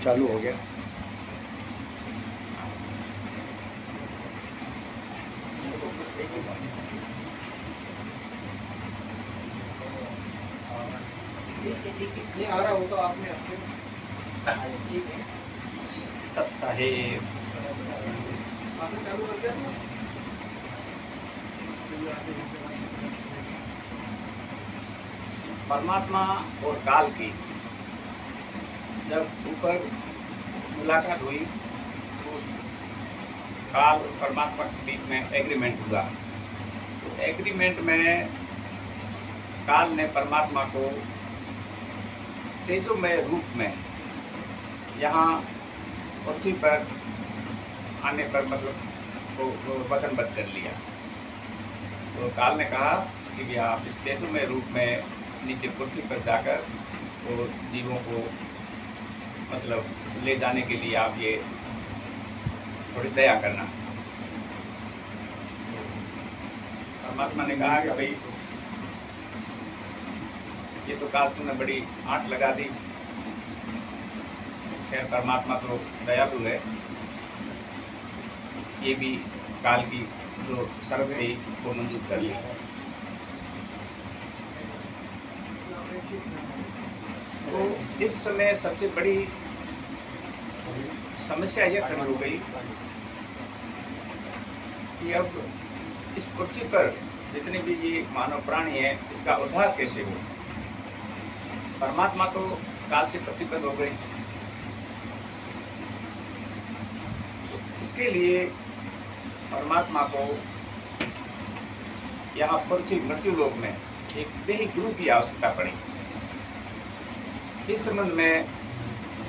चालू हो गया। नहीं आ रहा हो तो आपने ठीक है सब साहेब आपने चालू कर दिया था? परमात्मा और काल की जब ऊपर मुलाकात हुई तो काल और परमात्मा के बीच में एग्रीमेंट हुआ। तो एग्रीमेंट में काल ने परमात्मा को तेजोमय रूप में यहाँ पृथ्वी पर आने पर मतलब वो वचनबद्ध कर लिया। तो काल ने कहा कि भी आप इस तेजोमय रूप में नीचे पृथ्वी पर जाकर तो जीवों को मतलब ले जाने के लिए आप ये थोड़ी दया करना। परमात्मा ने कहा कि भाई ये तो काल तुमने बड़ी आंट लगा दी। खैर परमात्मा तो दयालु है, ये भी काल की जो शर्त थी वो मंजूर कर ली। तो इस समय सबसे बड़ी समस्या यह खड़ी हो गई कि अब इस पृथ्वी पर जितने भी ये मानव प्राणी है इसका उद्धार कैसे हो। परमात्मा तो काल से प्रतिबद्ध हो गई। तो इसके लिए परमात्मा को यहाँ पृथ्वी मृत्युलोक में एक देही गुरु की आवश्यकता पड़ी। इस संबंध में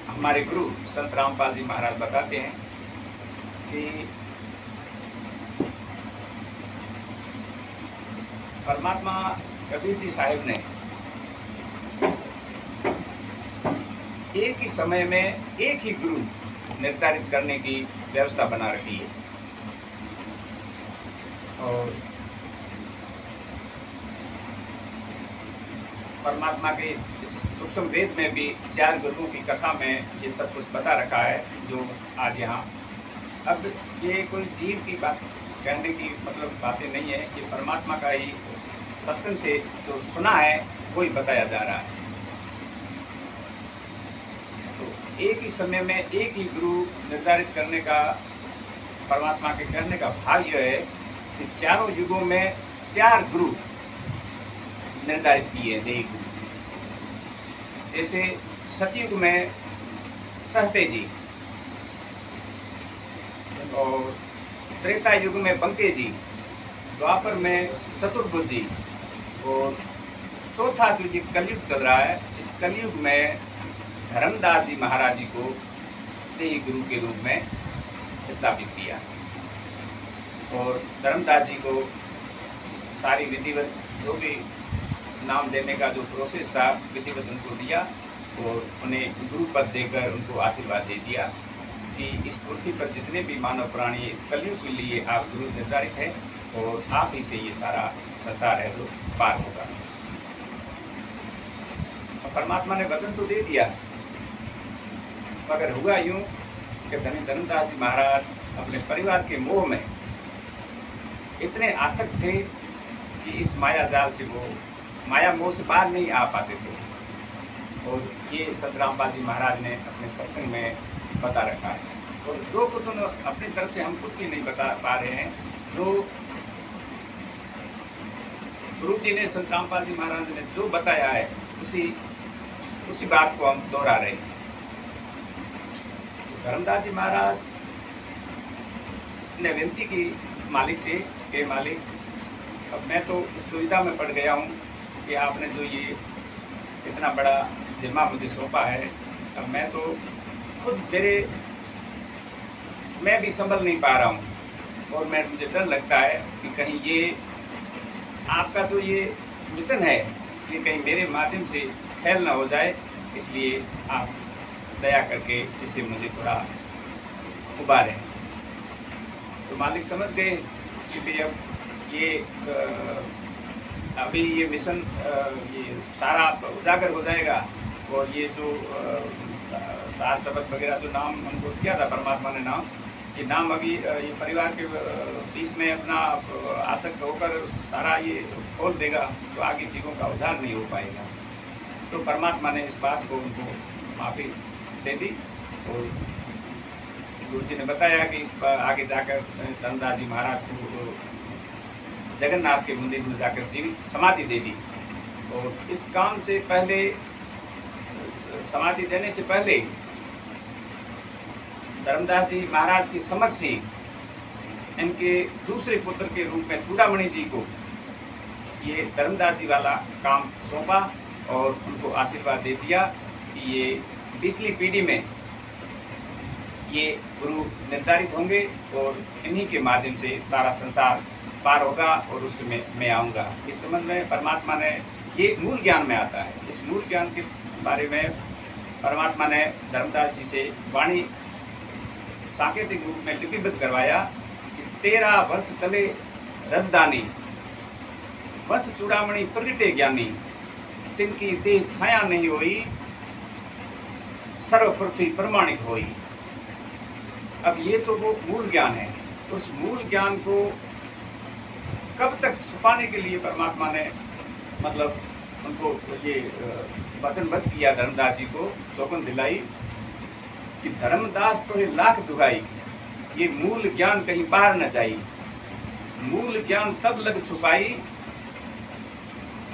हमारे गुरु संत रामपाल जी महाराज बताते हैं कि परमात्मा कबीर जी साहिब ने एक ही समय में एक ही गुरु निर्धारित करने की व्यवस्था बना रखी है। और परमात्मा के इस सूक्ष्म वेद में भी 4 गुरुओं की कथा में ये सब कुछ बता रखा है जो आज यहाँ। अब ये कोई जीव की बात कहने की मतलब बातें नहीं है, ये परमात्मा का ही सत्संग से जो सुना है वही बताया जा रहा है। तो एक ही समय में एक ही गुरु निर्धारित करने का परमात्मा के कहने का भाव यह है कि चारों युगों में 4 गुरु निर्धारित किए देही गुरु। जैसे सतयुग में सहते जी और त्रेता युग में बंके जी, द्वापर में चतुर्भुज जी और चौथा जो ये कलयुग चल रहा है इस कलयुग में धर्मदास जी महाराज जी को देही गुरु के रूप में स्थापित किया। और धर्मदास जी को सारी विधिवत जो भी नाम देने का जो प्रोसेस था विधिवत उनको दिया और उन्हें गुरु पद देकर उनको आशीर्वाद दे दिया कि इस पृथ्वी पर जितने भी मानव प्राणी इस कलयुग के लिए आप गुरु निर्धारित हैं और आप ही से ये सारा संसार है जो पार होगा। और परमात्मा ने वचन तो दे दिया, मगर हुआ यूं कि धर्मदास जी महाराज अपने परिवार के मोह में इतने आसक्त थे कि इस माया जाल से वो माया मोह से बाहर नहीं आ पाते थे। और ये संत रामपाल जी महाराज ने अपने सत्संग में बता रखा है। और जो कुछ उन्होंने अपनी तरफ से हम कुछ भी नहीं बता पा रहे हैं, जो गुरु जी ने संत रामपाल जी महाराज ने जो बताया है उसी बात को हम दोहरा रहे हैं। तो धर्मदास जी महाराज ने विनती की मालिक से कि मालिक अब मैं तो इस दुविधा में पड़ गया हूँ कि आपने जो ये इतना बड़ा जिम्मा मुझे सौंपा है, अब मैं तो खुद मैं भी संभल नहीं पा रहा हूँ और मुझे डर लगता है कि कहीं ये आपका तो ये मिशन है कि कहीं मेरे माध्यम से फैल ना हो जाए, इसलिए आप दया करके इससे मुझे थोड़ा उबारें। तो मालिक समझ गए कि भाई अब ये अभी ये मिशन ये सारा उजागर हो जाएगा और ये जो सार शब्द वगैरह जो नाम हमको किया था परमात्मा ने नाम, कि नाम अभी ये परिवार के बीच में अपना आसक्त होकर सारा ये खोल देगा तो आगे जीवों का उद्धार नहीं हो पाएगा। तो परमात्मा ने इस बात को उनको माफ़ी दे दी और गुरु जी ने बताया कि आगे जाकर धर्मदास जी महाराज को जगन्नाथ के मंदिर में जाकर जीवित समाधि दे दी। और इस काम से पहले, समाधि देने से पहले धर्मदास जी महाराज की समक्ष ही इनके दूसरे पुत्र के रूप में चूड़ामणि जी को ये धर्मदास जी वाला काम सौंपा और उनको आशीर्वाद दे दिया कि ये पिछली पीढ़ी में ये गुरु निर्धारित होंगे और इन्हीं के माध्यम से सारा संसार पार होगा और उसमें मैं आऊँगा। इस संबंध में परमात्मा ने, ये मूल ज्ञान में आता है, इस मूल ज्ञान के बारे में परमात्मा ने धर्मदास जी से वाणी सांकेतिक रूप में लिपिबद्ध करवाया कि 13 वर्ष चले रजदानी, वर्ष चूड़ामणि प्रगटे ज्ञानी, तिनकी देह छाया नहीं होई, सर्व पृथ्वी प्रमाणित होई। अब ये तो वो मूल ज्ञान है, उस मूल ज्ञान को कब तक छुपाने के लिए परमात्मा ने मतलब उनको ये वचनबद्ध किया, धर्मदास जी को सौगंध दिलाई कि धर्मदास तो ये लाख दुहाई, ये मूल ज्ञान कहीं बाहर न जाई, मूल ज्ञान तब लग छुपाई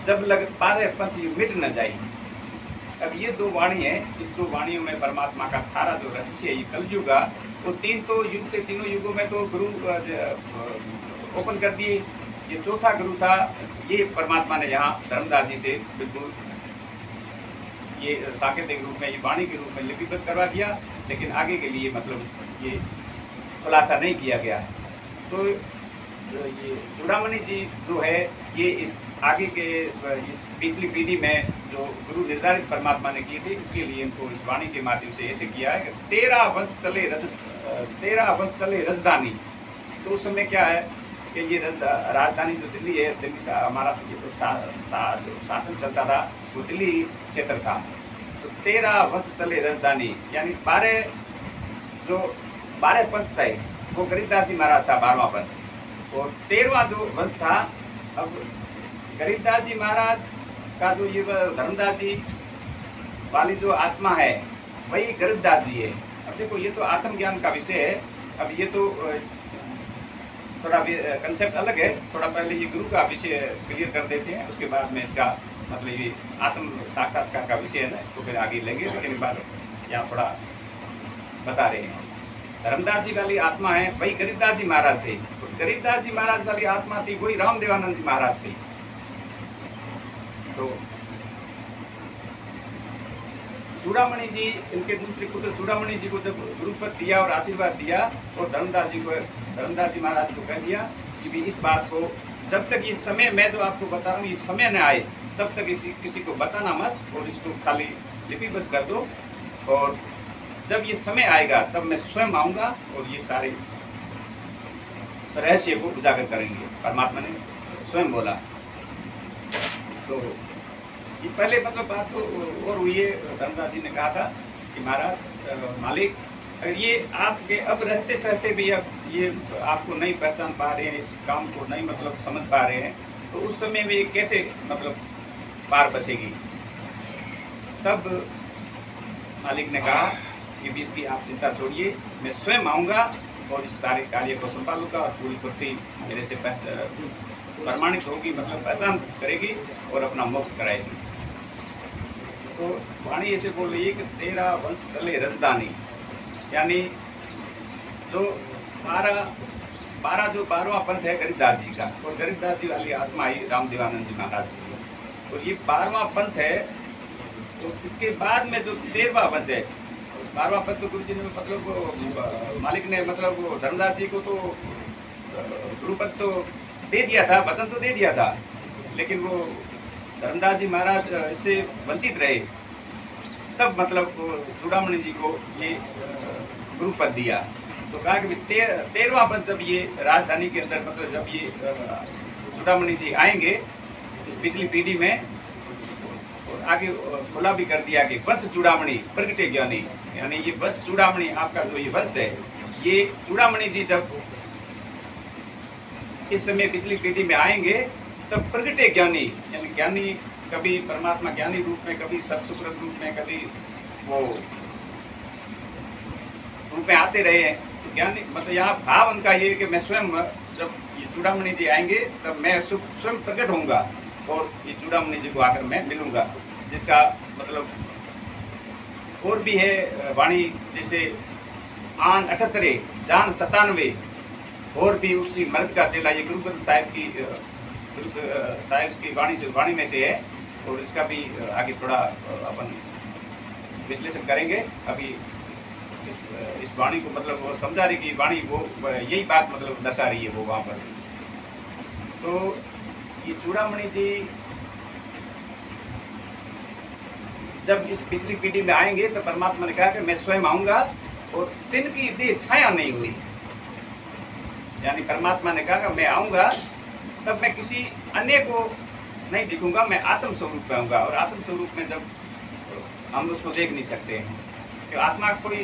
जब लग पारे पति मिट न जाई। अब ये दो वाणी है, इस दो वाणियों में परमात्मा का सारा जो रहस्य है, कलयुग का, तो तीन तो युग थे, तीनों युगों में तो गुरु ओपन कर दिए, ये चौथा गुरु था, ये परमात्मा ने यहाँ धर्मदास जी से बिल्कुल ये सांकेतिक रूप में, ये वाणी के रूप में लिपिबद्ध करवा दिया, लेकिन आगे के लिए मतलब ये खुलासा नहीं किया गया है। तो ये चूड़ामणि जी जो है, ये इस आगे के इस पिछली पीढ़ी में जो गुरु निर्धारित परमात्मा ने किए थे, इसके लिए इनको इस वाणी के माध्यम से ऐसे किया है कि 13 वर्ष चले रजधानी। तो उस समय क्या है कि ये राजधानी जो दिल्ली है, दिल्ली हमारा जो शासन चलता था वो दिल्ली क्षेत्र था। तो 13 वर्ष चले राजधानी, यानी 12 पंथ थे, वो गरीबदास जी महाराज था 12वां पंथ, और 13वां जो वंश था, अब गरीबदास जी महाराज का जो ये धर्मदास जी वाली जो आत्मा है वही गरीबदास जी है। अब देखो ये तो आत्मज्ञान का विषय है, अब ये तो थोड़ा कंसेप्ट अलग है, थोड़ा पहले ये गुरु का विषय क्लियर कर देते हैं, उसके बाद में इसका मतलब ये आत्म साक्षात्कार का विषय है ना, इसको फिर आगे लेंगे, लेकिन एक बार यहाँ थोड़ा बता रहे हैं। धर्मदास जी वाली आत्मा है वही गरीबदास जी महाराज थे, तो गरीबदास जी महाराज वाली आत्मा थी वही रामदेवानंद जी महाराज थे। तो चूड़ामणि जी, इनके दूसरे पुत्र चूड़ामणि जी को जब गुरुपद दिया और आशीर्वाद दिया, और धर्मदास जी महाराज को कह दिया कि भी इस बात को जब तक ये समय, मैं जो आपको बता रहा हूँ, ये समय न आए तब तक किसी को बताना मत, और इसको खाली लिपिबद्ध कर दो, और जब ये समय आएगा तब मैं स्वयं आऊँगा और ये सारे रहस्य को उजागर करेंगे। परमात्मा ने स्वयं बोला। तो ये पहले मतलब बात तो और हुई है, धर्मदास जी ने कहा था कि महाराज मालिक, अगर ये आपके अब रहते सहते भी अब ये आपको नहीं पहचान पा रहे हैं, इस काम को नहीं मतलब समझ पा रहे हैं, तो उस समय में कैसे मतलब पार बचेगी। तब मालिक ने कहा कि भी इसकी आप चिंता छोड़िए, मैं स्वयं आऊँगा और इस सारे कार्य को संभालूंगा और पूरी पृथ्वी मेरे से प्रमाणित होगी, मतलब पहचान करेगी और अपना मोक्ष कराएगी। तो वाणी ऐसे बोल रही है कि 13 वंश चले रजदानी, यानी जो 12वां पंथ है गरीबदास जी का, और गरीबदास जी वाली आत्मा ही रामदेवानंद जी महाराज की, और ये 12वां पंथ है। तो इसके बाद में जो 13वां वंश है, 12वां पंथ तो गुरु जी ने मतलब मालिक ने मतलब धर्मदास जी को तो गुरुपद तो दे दिया था, वचन तो दे दिया था, लेकिन वो धर्मदास जी महाराज इससे वंचित रहे। तब मतलब चूड़ामणि जी को ये गुरुपद दिया। तो कहा कि 13वां पंथ जब ये राजधानी के अंदर मतलब जब ये चूड़ामणि जी आएंगे इस पिछली पीढ़ी में, और आगे खुला भी कर दिया कि वंश चूड़ामणि प्रगटे ज्ञानी, यानी ये वंश चूड़ामणि आपका जो ये वंश है, ये चूड़ामणि जी जब इस समय पिछली पीढ़ी में आएंगे तब प्रगटे ज्ञानी, यानी ज्ञानी कभी परमात्मा ज्ञानी रूप में, कभी सत्सुकृत रूप में, कभी वो रूप में आते रहे हैं। तो ज्ञानी मतलब यहाँ भाव उनका ये कि मैं स्वयं जब ये चूड़ामणि जी आएंगे तब मैं स्वयं प्रकट होऊंगा और ये चूड़ामणि जी को आकर मैं मिलूंगा, जिसका मतलब और भी है वाणी, जैसे आन 78 जान 97 और भी उसी मर्द का चेला, ये गुरु ग्रंथ साहिब की वाणी में से है और इसका भी आगे थोड़ा अपन विश्लेषण करेंगे। अभी इस वाणी को मतलब वो समझा रही कि वाणी वो यही बात मतलब दर्शा रही है वो वहाँ पर। तो ये चूड़ामणि जी जब इस पिछली पीढ़ी में आएंगे तो परमात्मा ने कहा कि मैं स्वयं आऊंगा और तिनकी देह छाया नहीं हुई, यानी परमात्मा ने कहा कि मैं आऊंगा तब मैं किसी अन्य को नहीं दिखूंगा, मैं आत्म स्वरूप में आऊंगा। और आत्म स्वरूप में जब हम उसको देख नहीं सकते हैं, तो आत्मा कोई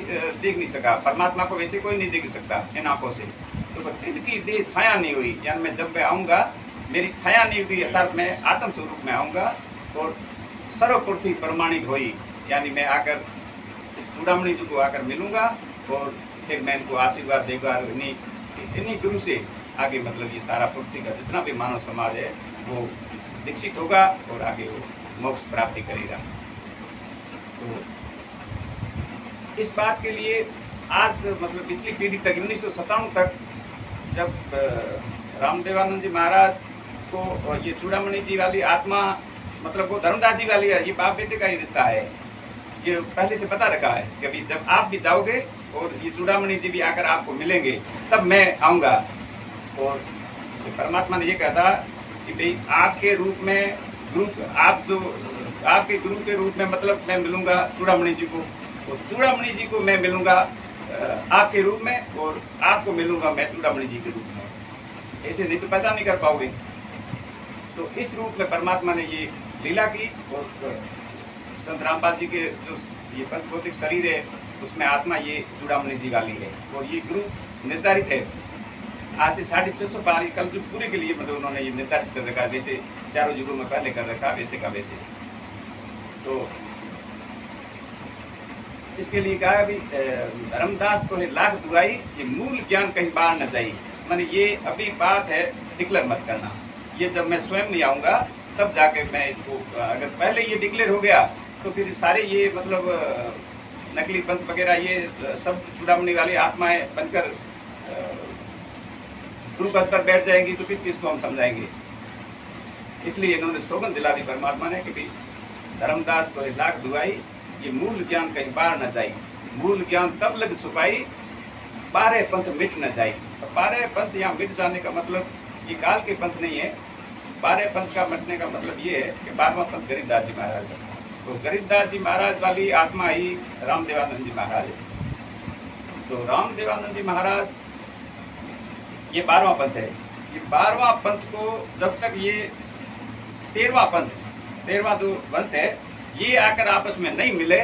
देख नहीं सका, परमात्मा को वैसे कोई नहीं देख सकता इन आंखों से। तो तिनकी देह छाया नहीं हुई, यानी मैं जब मैं आऊँगा मेरी छाया नहीं हुई, अर्थात मैं आत्म स्वरूप में आऊँगा और सर्वपूर्ति प्रमाणित हुई, यानी मैं आकर इस चूड़ामणि जी को आकर मिलूंगा और फिर मैं इनको आशीर्वाद देगा। इन्हीं गुरु से आगे मतलब ये सारा पृथ्वी का जितना भी मानव समाज है वो विकसित होगा और आगे वो मोक्ष प्राप्ति करेगा। तो इस बात के लिए आज मतलब पिछली पीढ़ी तक 1997 तक जब रामदेवानंद जी महाराज को ये चूड़ामणि जी वाली आत्मा मतलब वो धर्मदास जी वाली है, ये बाप बेटे का ही रिश्ता है, ये पहले से पता रखा है। कभी जब आप भी जाओगे और ये चूड़ामणि जी भी आकर आपको मिलेंगे तब मैं आऊँगा। और परमात्मा ने ये कहा था कि भाई आपके रूप में गुरु, आप जो आपके गुरु के रूप में मतलब मैं मिलूंगा चूड़ामणि जी को, और चूड़ामणि जी को मैं मिलूंगा आपके रूप में और आपको मिलूंगा मैं चूड़ामणि जी के रूप में। ऐसे नहीं तो पता नहीं कर पाओगे। तो इस रूप में परमात्मा ने ये लीला की और संत रामपाल जी के जो ये पंचभौतिक शरीर है उसमें आत्मा ये चूड़ामणि जी वाली है और ये गुरु निर्धारित है। आज से 650 पारी कल जो पूरे के लिए मतलब उन्होंने ये निर्धारित कर रखा, जैसे चारों युगों में पहले कर रखा वैसे का वैसे। तो इसके लिए कहा अभी धर्मदास तो है लाख दुआई, ये मूल ज्ञान कहीं बाहर न जाई। मैंने ये अभी बात है डिक्लेयर मत करना, ये जब मैं स्वयं नहीं आऊँगा तब जाके मैं इसको, अगर पहले ये डिक्लेयर हो गया तो फिर सारे ये मतलब नकली पंथ वगैरह ये सब चूड़ामणि वाली आत्माएं बनकर गुरु पद पर बैठ जाएंगी तो किस किस को हम समझाएंगे। इसलिए इन्होंने सौगंध दिला दी परमात्मा ने कि भाई धर्मदास को लाख दुआई, ये मूल ज्ञान कहीं बाहर न जाई, मूल ज्ञान तब लग छुपाई 12 पंथ मिट न जाए। तो 12 पंथ यहाँ मिट जाने का मतलब ये काल के पंथ नहीं है, 12 पंथ का मिटने का मतलब ये है कि 12वां पंथ गरीबदास जी महाराज है। तो गरीबदास जी महाराज वाली आत्मा ही रामदेवानंद जी महाराज है। तो रामदेवानंद जी महाराज ये 12वां पंथ है। ये 12वां पंथ को जब तक ये 13वां पंथ, 13वां जो वंश है, ये आकर आपस में नहीं मिले,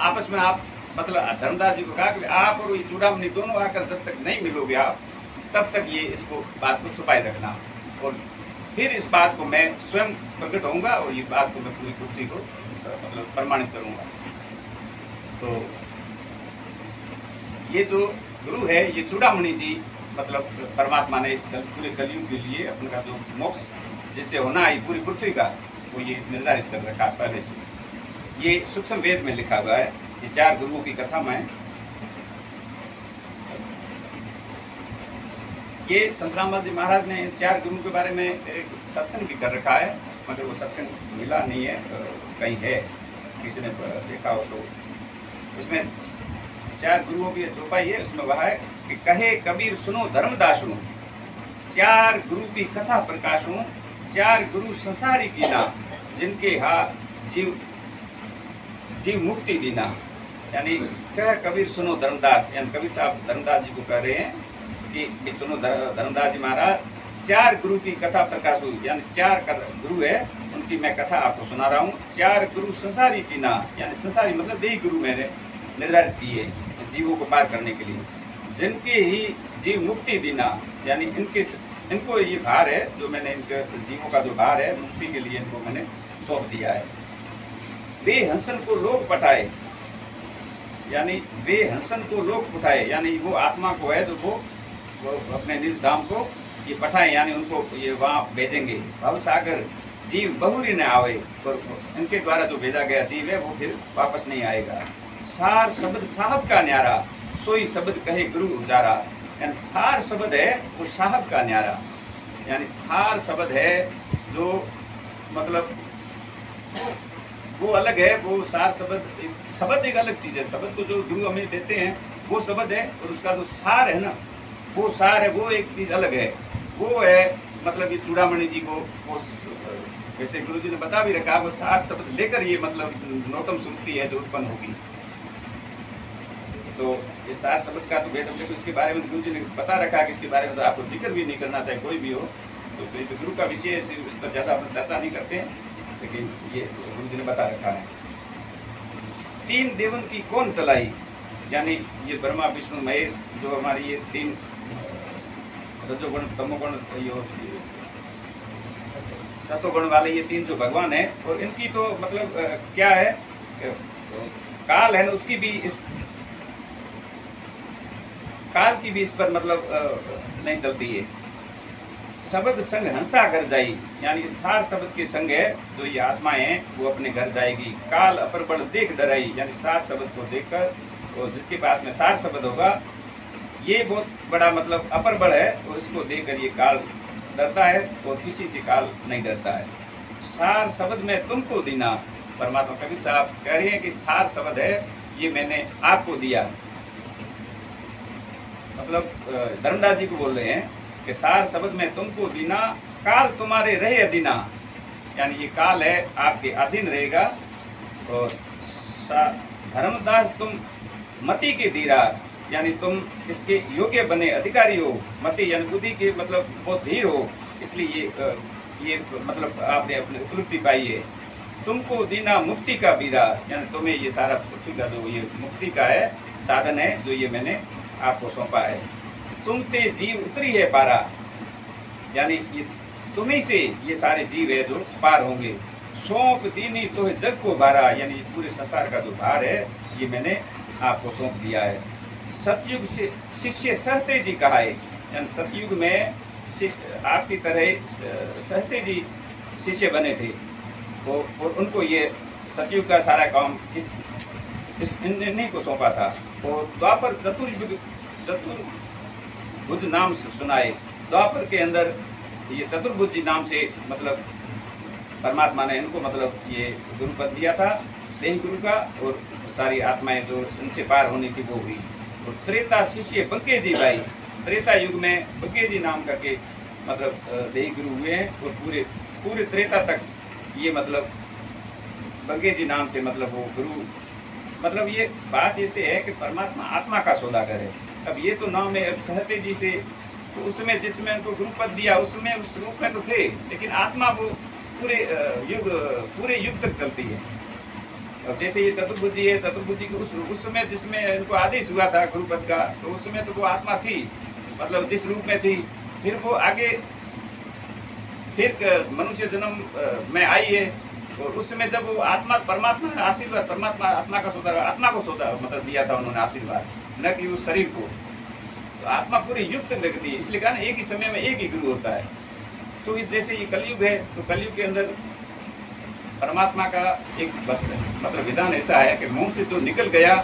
आपस में आप मतलब धर्मदास जी को कहा कि आप और ये चूड़ामणि दोनों आकर जब तक नहीं मिलोगे आप, तब तक ये इसको बात को छुपाए रखना और फिर इस बात को मैं स्वयं प्रकट होऊंगा और ये बात को मैं पूरी पृथ्वी को मतलब प्रमाणित करूंगा। तो ये जो गुरु है ये चूड़ामणि जी मतलब परमात्मा ने इस पूरे कलयुग के लिए अपना जो मोक्ष जिससे होना है पूरी पृथ्वी का, वो ये निर्धारित कर रखा पहले से। ये सूक्ष्म वेद में लिखा हुआ है। ये 4 गुरुओं की कथा में ये संत रामपाल जी महाराज ने 4 गुरुओं के बारे में एक सत्संग भी कर रखा है, मगर वो सत्संग मिला नहीं है, कहीं है किसी ने देखा हो तो। इसमें 4 गुरुओं की चौपाई है, उसमें वह है कि कहे कबीर सुनो धर्मदासु, 4 गुरु की कथा प्रकाशू, 4 गुरु संसारी कीना, जिनके हाथ जीव मुक्ति दीना। यानी कह कबीर सुनो धर्मदास, यानी कबीर साहब धर्मदास जी को कह रहे हैं कि सुनो धर्मदास जी महाराज, 4 गुरु की कथा प्रकाश हुई, यानी 4 गुरु है, उनकी मैं कथा आपको सुना रहा हूँ। 4 गुरु संसारी की ना, यानी संसारी मतलब देही गुरु मैंने निर्धारित किए जीवों को पार करने के लिए, जिनके ही जीव मुक्ति दीना, यानी इनको ये भार है जो मैंने इनके जीवों का जो भार है मुक्ति के लिए इनको मैंने सौंप दिया है। वे हंसन को लोग पठाए, यानी वे हंसन को लोग उठाए, यानी वो आत्मा को है जो वो अपने निज धाम को ये पठाए, यानी उनको ये वहाँ भेजेंगे। भव सागर जीव बहुरी न आवे, और इनके द्वारा जो भेजा गया जीव है वो फिर वापस नहीं आएगा। सार शब्द साहब का न्यारा, सोई शब्द कहे गुरु उचारा, यानी सार शब्द है वो साहब का न्यारा, यानी सार शब्द है जो मतलब वो अलग है, वो सार शब्द एक अलग चीज़ है। शब्द को जो गुरु हमें देते हैं वो शब्द है, और उसका जो सार है ना, वो सार है, वो एक चीज़ अलग है। वो है मतलब ये चूड़ामणि जी को वो वैसे गुरु जी ने बता भी रखा, वो सार शब्द लेकर ये मतलब नौतम सुनती है जो उत्पन्न होगी। तो ये सार शब्द का तो भेद हमने इसके बारे में गुरु जी ने बता रखा है कि इसके बारे में तो आपको जिक्र भी नहीं करना चाहिए, कोई भी हो। तो ये तो गुरु का विषय है, इस पर ज़्यादा अपन चर्चा नहीं करते हैं, लेकिन ये गुरु जी ने बता रखा है। 3 देवन की कौन चलाई, यानी ये ब्रह्मा विष्णु महेश जो हमारी ये 3 रजोगुण तमोगुण सतोगुण वाले ये 3 जो भगवान है, और इनकी तो मतलब क्या है, काल है ना, उसकी भी काल की भी इस पर मतलब नहीं चलती है। शब्द संग हंसा कर जाई, यानी सार शब्द के संग है जो ये आत्माएं हैं वो अपने घर जाएगी। काल अपर बल देख डराई, यानी सार शब्द को देखकर, और जिसके पास में सार शब्द होगा ये बहुत बड़ा मतलब अपर बल है, और इसको देखकर ये काल डरता है, और किसी से काल नहीं डरता है। सार शब्द में तुमको दीना, परमात्मा कबीर साहब कह रहे हैं कि सार शब्द है ये मैंने आपको दिया, मतलब धर्मदास जी को बोल रहे हैं कि सार शब्द में तुमको दीना, काल तुम्हारे रहे अधीना, यानी ये काल है आपके अधीन रहेगा। और धर्मदास तुम मति के धीरा, यानी तुम इसके योग्य बने अधिकारी हो। मति यानी बुद्धि के मतलब बहुत धीर हो, इसलिए ये मतलब आपने अपनी उपलब्धि पाई है। तुमको दीना मुक्ति का बीरा, यानी तुम्हें ये सारा पृथ्वी का जो ये मुक्ति का है साधन है जो ये मैंने आपको सौंपा है। तुम ते जीव उतरी है पारा, यानी ये तुम्ही से ये सारे जीव है जो पार होंगे। सौंप दीनी तो जग को भारा, यानी पूरे संसार का जो भार है ये मैंने आपको सौंप दिया है। सतयुग से शिष्य सहते जी कहा है, यानी सतयुग में शिष्य आपकी तरह सहते जी शिष्य बने थे, और उनको ये सतयुग का सारा काम इन्हीं को सौंपा था। और द्वापर चतुर्भुज नाम सुनाए, द्वापर के अंदर ये चतुर्भुज जी नाम से मतलब परमात्मा ने इनको मतलब ये गुरु पद दिया था देही गुरु का, और सारी आत्माएं जो इनसे पार होनी थी वो हुई। और त्रेता शिष्य बंके जी भाई, त्रेता युग में बंके जी नाम करके मतलब देही गुरु हुए हैं, और पूरे त्रेता तक ये मतलब बंके जी नाम से मतलब वो गुरु, मतलब ये बात ऐसे है कि परमात्मा आत्मा का सौदागर है। अब ये तो नाम है अब सहते जी से, तो उसमें जिसमें उनको गुरु पद दिया उसमें उस रूप में तो थे, लेकिन आत्मा वो पूरे युग तक चलती है। अब जैसे ये चतुर्भुजी है, चतुर्भुजी को उस समय जिसमें इनको आदेश हुआ था गुरु पद का, तो उस समय तो वो आत्मा थी, मतलब जिस रूप में थी। फिर वो आगे फिर मनुष्य जन्म में आई है, और उस समय जब वो आत्मा परमात्मा ने आशीर्वाद, परमात्मा आत्मा का सौदा, आत्मा को सौदा मतलब दिया था उन्होंने आशीर्वाद, न कि उस शरीर को। तो आत्मा पूरे युग तक लगती है, इसलिए कहा ना एक ही समय में एक ही गुरु होता है। तो इस जैसे ये कलयुग है, तो कलयुग के अंदर परमात्मा का एक मतलब विधान ऐसा है कि मुंह से जो निकल गया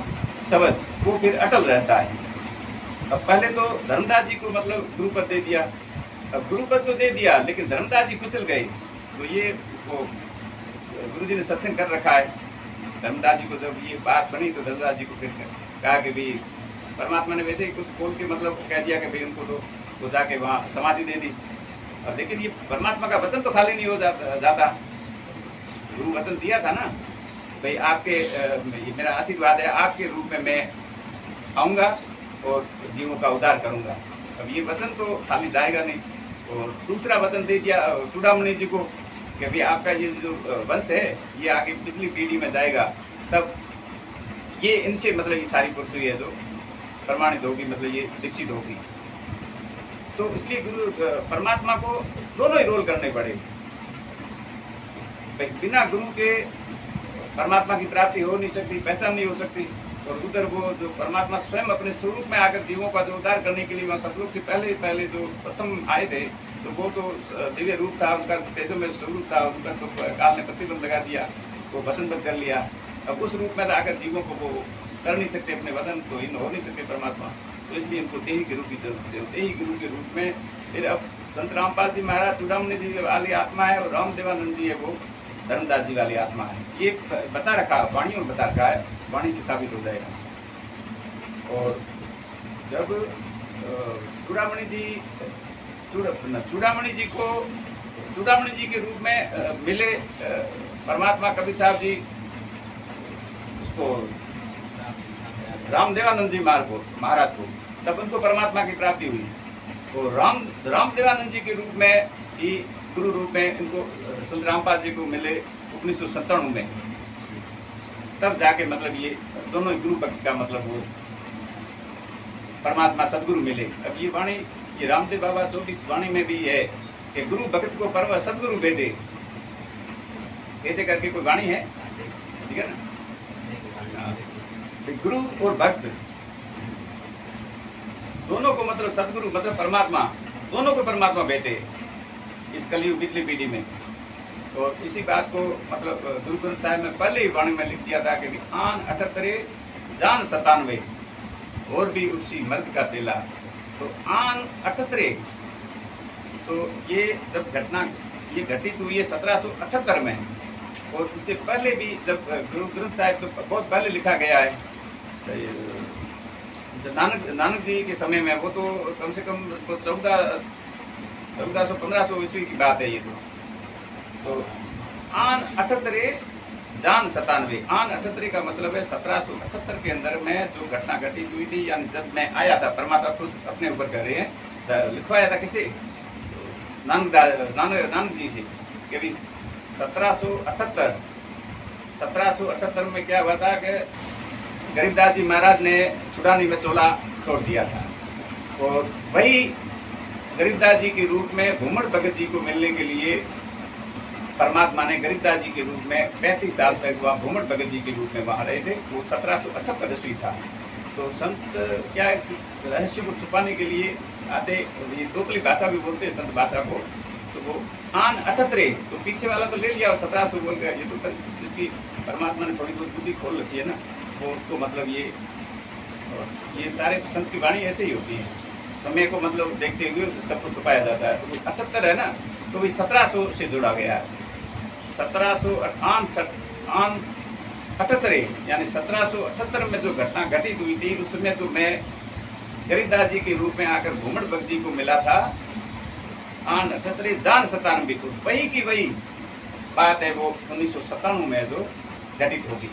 शब्द वो फिर अटल रहता है। अब पहले तो धर्मदास जी को मतलब गुरु पद दे दिया, अब गुरु पद तो दे दिया लेकिन धर्मदास जी फिसल गए। तो ये वो गुरु जी ने सत्संग कर रखा है। धर्मदास जी को जब ये बात बनी तो धर्मदास जी को फिर कहा कि भाई परमात्मा ने वैसे ही कुछ बोल के मतलब कह दिया कि भाई उनको तो जाके वहाँ समाधि दे दी। और लेकिन ये परमात्मा का वचन तो खाली नहीं हो जाता। गुरु वचन दिया था ना भाई आपके ये मेरा आशीर्वाद है, आपके रूप में मैं आऊँगा और जीवों का उद्धार करूँगा। अब ये वचन तो खाली जाएगा नहीं, और दूसरा वचन दे दिया चूड़ामणि जी को कि भाई आपका ये जो वंश है ये आगे पिछली पीढ़ी में जाएगा, तब ये इनसे मतलब ये सारी पृथ्वी है जो प्रमाणित होगी, मतलब ये दीक्षित होगी। तो इसलिए गुरु परमात्मा को दोनों ही रोल करने पड़े। बिना गुरु के परमात्मा की प्राप्ति हो नहीं सकती, पहचान नहीं हो सकती। और उधर वो जो परमात्मा स्वयं अपने स्वरूप में आकर जीवों का जो उद्धार करने के लिए वहाँ सतलोक से पहले जो प्रथम आए थे, तो वो तो दिव्य रूप था, उनका तेजो में स्वरूप था, उनका तो काल ने प्रतिबंध लगा दिया, वो वचन बंद कर लिया। अब उस रूप में आकर जीवों को वो कर नहीं सकते, अपने वचन तो इन हो नहीं सकते परमात्मा, तो इसलिए इनको देही के रूप की जरूरत है। देही गुरु के रूप में फिर अब संत रामपाल जी महाराज चूड़ामणि जी वाली आत्मा है, और राम देवानंद जी है वो धर्मदास जी वाली आत्मा है। ये बता रखा, वाणी में बता रखा है, वाणी से साबित हो जाएगा। और जब चूड़ामणि जी के रूप में मिले परमात्मा कबीर साहब जी उसको राम देवानंद जी महाराज को, तब उनको परमात्मा की प्राप्ति हुई। तो राम देवानंद जी के रूप में ही गुरु रूप में इनको संत रामपाल जी को मिले 1997 में, तब जाके मतलब ये दोनों गुरु भक्त का मतलब वो परमात्मा सदगुरु मिले। अब ये वाणी ये रामदेव बाबा 24 वाणी में भी है कि गुरु भक्त को परम सदगुरु भेटे, ऐसे करके कोई वाणी है, ठीक है ना। गुरु और भक्त दोनों को मतलब सदगुरु मतलब परमात्मा, दोनों को परमात्मा भेटे इस कलयुग पिछली पीढ़ी में। और इसी बात को मतलब गुरु ग्रंथ साहिब में पहले ही वाणी में लिख दिया था कि आन 78 जान 97 और भी उसी मर्द का चेला। तो आन 78, तो ये जब घटना ये घटित हुई है 1778 में, और इससे पहले भी जब गुरु ग्रंथ साहिब तो बहुत पहले लिखा गया है, नानक जी के समय में, वो तो कम से कम 1400-1500 ईस्वी की बात है ये तो आन 78 जान 97। आन 78 का मतलब है 1778 के अंदर में जो घटना घटित हुई थी, यानी जब मैं आया था, परमात्मा खुद अपने ऊपर कर रहे हैं, लिखवाया था किसे, नानक जी से कि भाई 1778 में क्या हुआ था कि गरीबदास जी महाराज ने छुड़ानी में चोला छोड़ दिया था, और वही गरीबदास जी के रूप में भूमड़ भगत जी को मिलने के लिए परमात्मा ने गरीबदास जी के रूप में 35 साल तक वहाँ भूमड़ भगत जी के रूप में वहाँ रहे थे। वो 1778 ईस्वी था। तो संत क्या है, रहस्य को छुपाने के लिए आते, ये दोकली भाषा भी बोलते हैं संत भाषा को, तो वो आन 78, तो पीछे वाला तो ले लिया और 1700 बोल गया। ये तो जिसकी परमात्मा ने थोड़ी बहुत बुद्धि खोल रखी है ना, वो उसको मतलब ये सारे संत की वाणी ऐसे ही होती है, समय को मतलब देखते हुए सब कुछ छुपाया जाता है। तो 78 है ना, तो भी 1700 से जुड़ा गया है। 1778 यानी 1778 में जो घटना घटित हुई थी, उसमें तो मैं गरीबदास जी के रूप में आकर भूमड़ भगत जी को मिला था। आन 78 जान 97 को वही की वही बात है, वो 1997 में जो घटित होगी।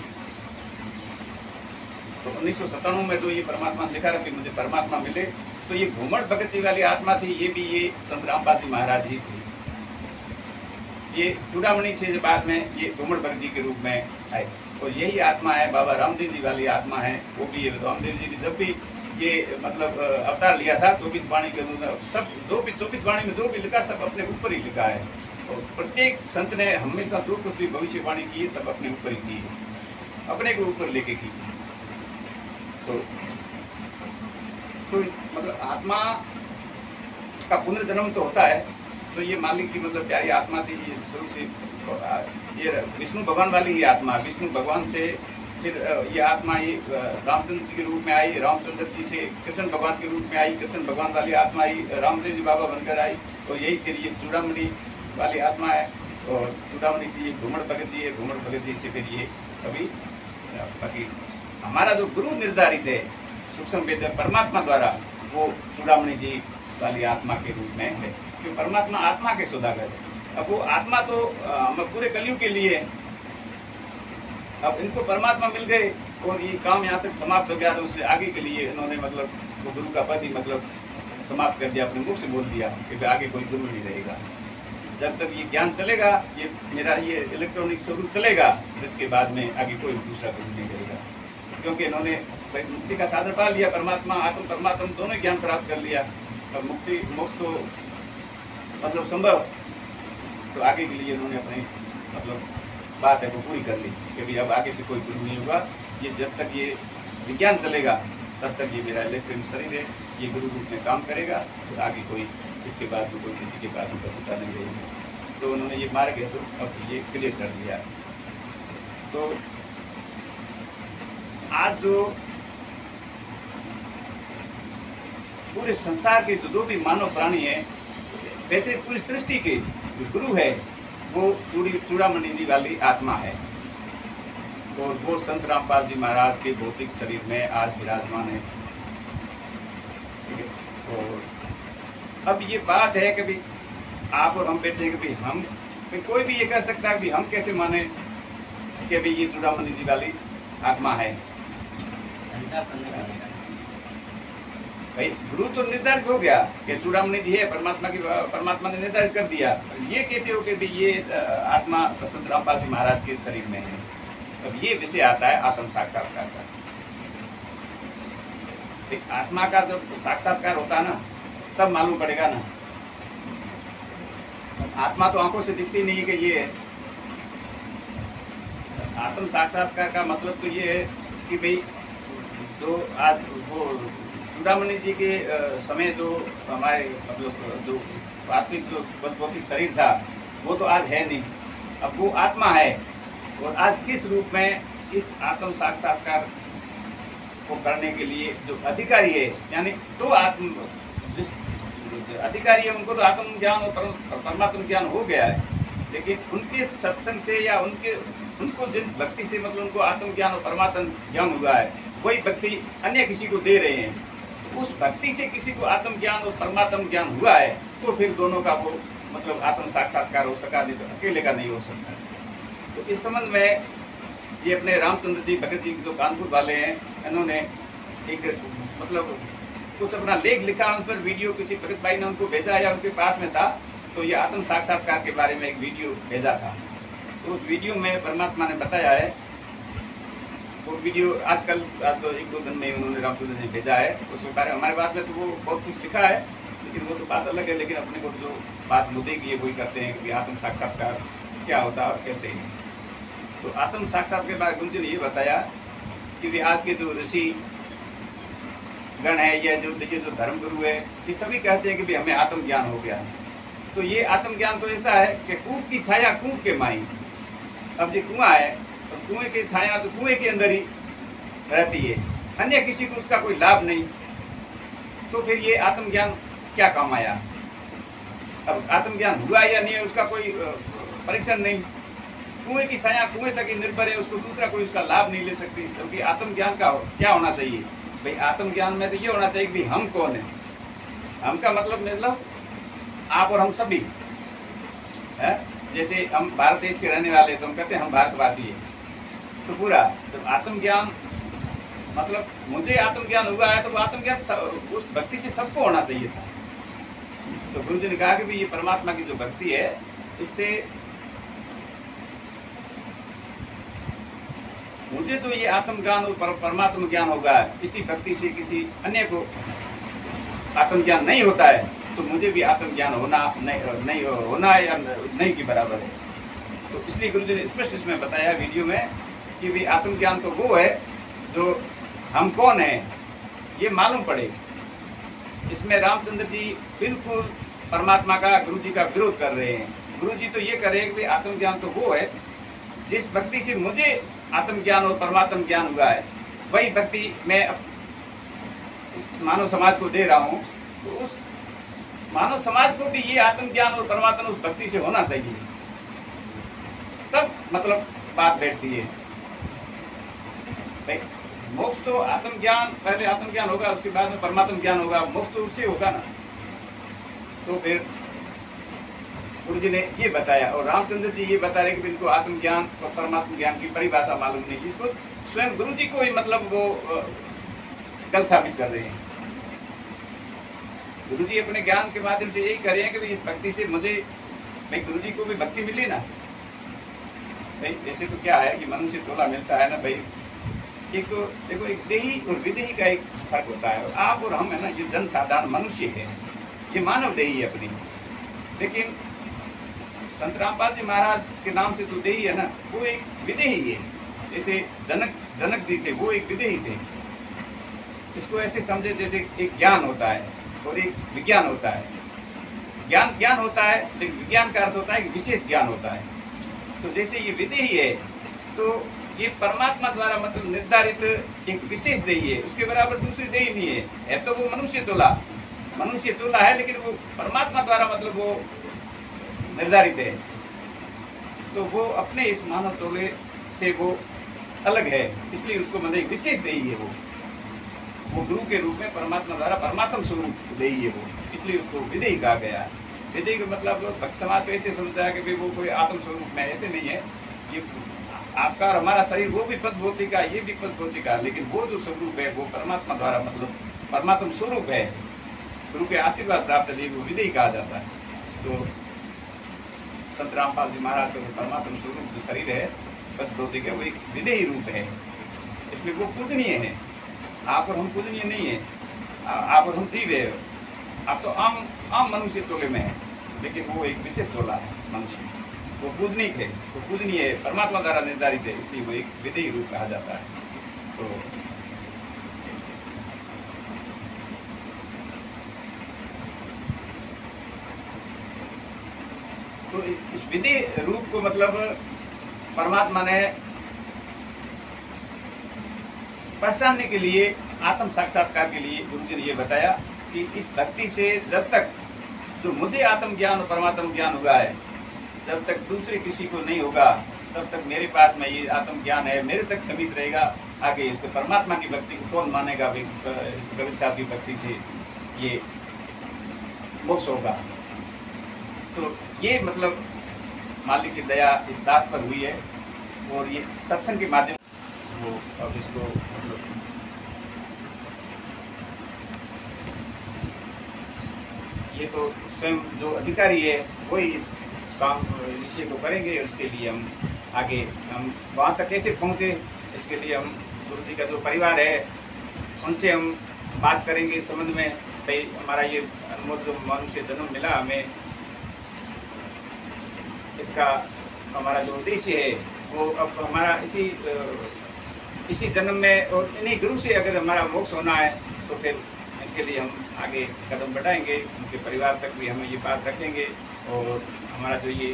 तो 1997 में जो ये परमात्मा ने लिखा कि मुझे परमात्मा मिले, तो ये भूमड़ भगत जी वाली आत्मा थी, ये भी ये संत रामपाल जी महाराज ही थे। ये चूड़ामणि से बाद में ये भूमड़ भगत जी के रूप में आए, और यही आत्मा है बाबा रामदेव जी वाली आत्मा है। वो भी रामदेव जी ने जब भी ये मतलब अवतार लिया था 24 वाणी के अनुसार, सब 24 वाणी में जो भी लिखा सब अपने ऊपर ही लिखा है। और प्रत्येक संत ने हमेशा जो कुछ भी भविष्यवाणी की है सब अपने ऊपर ही की है, अपने को ऊपर लेके की। तो मतलब आत्मा का पुनर्जन्म तो होता है, तो ये मालिक की मतलब प्यारी आत्मा थी, ये शुरू से ये विष्णु भगवान वाली ही आत्मा, विष्णु भगवान से फिर ये आत्मा ये रामचंद्र जी के रूप में आई, रामचंद्र जी से कृष्ण भगवान के रूप में आई, कृष्ण भगवान वाली आत्मा आई, रामदेव जी बाबा बनकर आई, और यही फिर ये चूड़ामणि वाली आत्मा है। और चूड़ामणि से ये भूमड़ भगत जी है, भूमड़ भगत जी से फिर ये कभी बाकी हमारा जो गुरु निर्धारित है सूक्ष्म वेद परमात्मा द्वारा, वो चूड़ामणि जी वाली आत्मा के रूप में है, क्योंकि परमात्मा आत्मा के सौदागर है। अब वो आत्मा तो हम पूरे कलयुग के लिए है। अब इनको परमात्मा मिल गए और ये काम यहाँ तक समाप्त हो गया, तो उससे आगे के लिए इन्होंने मतलब वो गुरु का पद ही मतलब समाप्त कर दिया, अपने मुख से बोल दिया कि आगे कोई गुरु नहीं रहेगा। जब तक ये ज्ञान चलेगा, ये मेरा ये इलेक्ट्रॉनिक स्वरूप चलेगा, इसके बाद में आगे कोई दूसरा गुरु नहीं रहेगा। क्योंकि इन्होंने मुक्ति का साधन पा लिया, परमात्मा आत्म परमात्मा दोनों ज्ञान प्राप्त कर लिया। अब मुक्ति मोक्ष तो मतलब संभव, तो आगे के लिए इन्होंने अपने मतलब बात है वो पूरी कर ली कि भाई अब आगे से कोई गुरु नहीं होगा। ये जब तक ये विज्ञान चलेगा तब तक ये मेरा इलेक्ट्रिक शरीर है, ये गुरु रूप में काम करेगा, तो आगे कोई इसके बाद में कोई किसी के पास पता नहीं रहेगी। तो उन्होंने ये मार्ग है तो अब ये क्लियर कर दिया। तो आज जो पूरे संसार के जो भी मानव प्राणी है, वैसे पूरी सृष्टि के जो गुरु है वो चूड़ामणि जी वाली आत्मा है, और वो संत रामपाल जी महाराज के भौतिक शरीर में आज विराजमान है। ठीक है। और अब ये बात है कि भाई आप और हम बैठे हैं कि भाई हम कोई भी ये कह सकता है कि हम कैसे माने कि भाई ये चूड़ामणि जी वाली आत्मा है। भाई गुरु तो निर्धारित हो गया कि चूड़ामणि जी है, परमात्मा ने निर्धारित कर दिया। ये कैसे हो कि भाई ये आत्मा संत रामपाल जी महाराज के शरीर में है। अब ये विषय आता है आत्म साक्षात्कार का। एक आत्मा का जब साक्षात्कार होता है ना, तब मालूम पड़ेगा ना। आत्मा तो आंखों से दिखती नहीं कि ये है। आत्म साक्षात्कार का मतलब तो ये है कि भाई जो आज वो चूड़ामणि जी के समय जो हमारे मतलब जो वास्तविक जो भौतिक शरीर था वो तो आज है नहीं, अब वो आत्मा है। और आज किस रूप में इस आत्म साक्षात्कार को करने के लिए जो अधिकारी है, यानी तो जिस अधिकारी है उनको तो आत्म ज्ञान और परमात्म ज्ञान हो गया है, लेकिन उनके सत्संग से या उनको जिन भक्ति से मतलब उनको आत्म ज्ञान और परमात्म ज्ञान हुआ है, वही भक्ति अन्य किसी को दे रहे हैं। तो उस भक्ति से किसी को आत्म ज्ञान और परमात्म ज्ञान हुआ है, तो फिर दोनों का वो मतलब आत्म साक्षात्कार हो सका, नहीं तो अकेले का नहीं हो सकता। तो इस संबंध में ये अपने रामचंद्र जी भगत जी जो कानपुर वाले हैं, इन्होंने एक मतलब कुछ अपना लेख लिखा, उन पर वीडियो किसी भगत भाई ने उनको भेजा या उनके पास में था, तो ये आत्म साक्षात्कार के बारे में एक वीडियो भेजा था। तो उस वीडियो में परमात्मा ने बताया है, वो वीडियो आजकल तो एक दो दिन में उन्होंने रामचंद्र जी भेजा है, उसके बारे में हमारे पास में तो वो बहुत कुछ लिखा है, लेकिन वो तो बात अलग है। लेकिन अपने को जो बात मुद्दे की है वही करते हैं कि आत्म साक्षात्कार क्या होता है और कैसे है। तो आत्म साक्षात्कार के बाद गुरु जी ने ये बताया कि आज के जो ऋषि गण है या जो देखिए जो धर्म गुरु है, ये सभी कहते हैं कि भाई हमें आत्म ज्ञान हो गया है। तो ये आत्म ज्ञान तो ऐसा है कि कूप की छाया कूप के माई। अब जो कुआं है तो कुएं की छाया तो कुएं के अंदर ही रहती है, अन्य किसी को उसका कोई लाभ नहीं। तो फिर ये आत्म ज्ञान क्या काम आया? अब आत्म ज्ञान हुआ या नहीं है उसका कोई परीक्षण नहीं। कुएं की छाया कुएं तक ही निर्भर है, उसको दूसरा कोई उसका लाभ नहीं ले सकती। क्योंकि आत्म ज्ञान का क्या होना चाहिए भाई? आत्म ज्ञान में तो ये होना चाहिए कि हम कौन है। हम का मतलब आप और हम सभी है। जैसे हम भारत देश के रहने वाले तो हम कहते हैं हम भारतवासी हैं, तो पूरा जब आत्म ज्ञान मतलब मुझे आत्म ज्ञान हुआ है तो वो आत्म ज्ञान उस भक्ति से सबको होना चाहिए था। तो गुरु जी ने कहा कि भाई ये परमात्मा की जो भक्ति है, इससे मुझे तो ये आत्म ज्ञान और परमात्मा ज्ञान होगा, इसी भक्ति से किसी अन्य को आत्म ज्ञान नहीं होता है, तो मुझे भी आत्म ज्ञान होना नहीं होना या नहीं के बराबर है। तो इसलिए गुरु जी ने स्पष्ट इसमें बताया वीडियो में कि भी आत्म ज्ञान तो वो है जो हम कौन है ये मालूम पड़े। इसमें रामचंद्र जी बिल्कुल परमात्मा का गुरु जी का विरोध कर रहे हैं। गुरु जी तो ये कर रहे हैं कि आत्म ज्ञान तो वो है जिस भक्ति से मुझे आत्म ज्ञान और परमात्म ज्ञान हुआ है, वही भक्ति मैं इस मानव समाज को दे रहा हूँ। तो उस मानव समाज को भी ये आत्म ज्ञान और परमात्मा उस भक्ति से होना चाहिए, तब मतलब बात बैठती है। भाई मोक्ष तो आत्म ज्ञान, पहले आत्म ज्ञान होगा उसके बाद में परमात्म ज्ञान होगा, मोक्ष तो उससे होगा ना। तो फिर गुरु जी ने ये बताया और रामचंद्र जी ये बता रहे कि इनको आत्म ज्ञान और परमात्म ज्ञान की परिभाषा मालूम नहीं, जिसको स्वयं गुरु जी को ही मतलब वो गलत साबित कर रहे हैं। गुरु जी अपने ज्ञान के माध्यम से यही कर रहे हैं कि भाई इस भक्ति से मुझे, भाई गुरु जी को भी भक्ति मिली ना। भाई जैसे तो क्या है कि मनुष्य तोला मिलता है ना भाई, एक तो देखो एक देही और विदेही का एक फर्क होता है। और आप और हम है ना, ये जन साधारण मनुष्य है, ये मानव देही है अपनी। लेकिन संत रामपाल जी महाराज के नाम से जो देही है ना, वो एक विदेही है। जैसे जनक जी थे, वो एक विदेही थे। इसको ऐसे समझे जैसे एक ज्ञान होता है और एक विज्ञान होता है। ज्ञान होता है, लेकिन विज्ञान का अर्थ होता है कि विशेष ज्ञान होता है। तो जैसे ये विदेही है, तो ये परमात्मा द्वारा मतलब निर्धारित एक विशेष देही है, उसके बराबर दूसरी देही नहीं है। तो वो मनुष्य तोला है, लेकिन वो परमात्मा द्वारा मतलब वो निर्धारित है। तो वो अपने इस मानव तोले से वो अलग है, इसलिए उसको मतलब एक विशेष देही है। वो गुरु के रूप में परमात्मा द्वारा परमात्म स्वरूप देही है वो, इसलिए उसको विदेही कहा गया है। विदेही का मतलब भक्त समाज तो ऐसे समझता है कि भाई वो कोई आत्म स्वरूप में, ऐसे नहीं है। ये आपका और हमारा शरीर वो भी पद भौतिका, ये भी पद भौतिका, लेकिन वो जो स्वरूप है वो परमात्मा द्वारा मतलब परमात्म स्वरूप है, गुरु के आशीर्वाद प्राप्त है, वो विदेही कहा जाता है। तो संत रामपाल जी महाराज का परमात्म स्वरूप जो शरीर है पद भौतिक है, वो एक विदेही रूप है, इसलिए वो पूजनीय है। आप और हम पूजनीय नहीं है, आप और हम जीव है। आप तो आम मनुष्य तोले में है, लेकिन वो एक विशेष तोला है मनुष्य, वो पूजनीय है, वो पूजनीय है, परमात्मा द्वारा निर्धारित है, इसलिए वो एक विदेही रूप कहा जाता है। तो इस विदेही रूप को मतलब परमात्मा ने पहचानने के लिए, आत्म साक्षात्कार के लिए गुरु जी ने ये बताया कि इस भक्ति से जब तक जो मुझे आत्मज्ञान और परमात्म ज्ञान हुआ है, जब तक दूसरे किसी को नहीं होगा, तब तक मेरे पास में ये आत्मज्ञान है, मेरे तक सीमित रहेगा। आगे इसको परमात्मा की भक्ति को कौन मानेगा? कबीर साहब की भक्ति से ये मोक्ष होगा। तो ये मतलब मालिक की दया इस दास पर हुई है, और ये सत्संग के माध्यम वो अब इसको मतलब ये तो स्वयं जो अधिकारी है वही इस काम विषय को करेंगे। उसके लिए हम वहाँ तक कैसे पहुँचे, इसके लिए हम गुरु जी का जो परिवार है उनसे हम बात करेंगे इस संबंध में। भाई हमारा ये अनमोल जो मनुष्य जन्म मिला हमें, इसका हमारा जो उद्देश्य है वो अब हमारा इसी जन्म में और इन्हीं गुरु से अगर हमारा मोक्ष होना है, तो फिर इनके लिए हम आगे कदम बढ़ाएंगे, उनके परिवार तक भी हम ये बात रखेंगे। और हमारा जो ये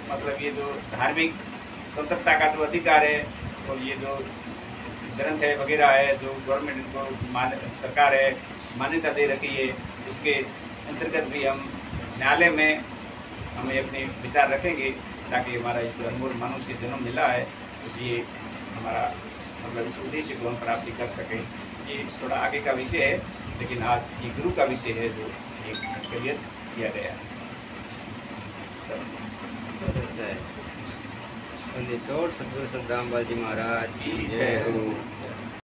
मतलब ये जो धार्मिक स्वतंत्रता का जो अधिकार है, और ये जो ग्रंथ है वगैरह है जो गवर्नमेंट को सरकार है मान्यता दे रखी है, इसके अंतर्गत भी हम न्यायालय में हमें अपने विचार रखेंगे, ताकि हमारा इस अनमोल मनुष्य जन्म मिला है, इसलिए हमारा मतलब इस उद्देश्य को हम प्राप्ति कर सकें। ये थोड़ा आगे का विषय है, लेकिन आज ये गुरु का विषय है जो एक क्लियर किया गया है। सतगुरु संत रामपाल जी महाराज की जय।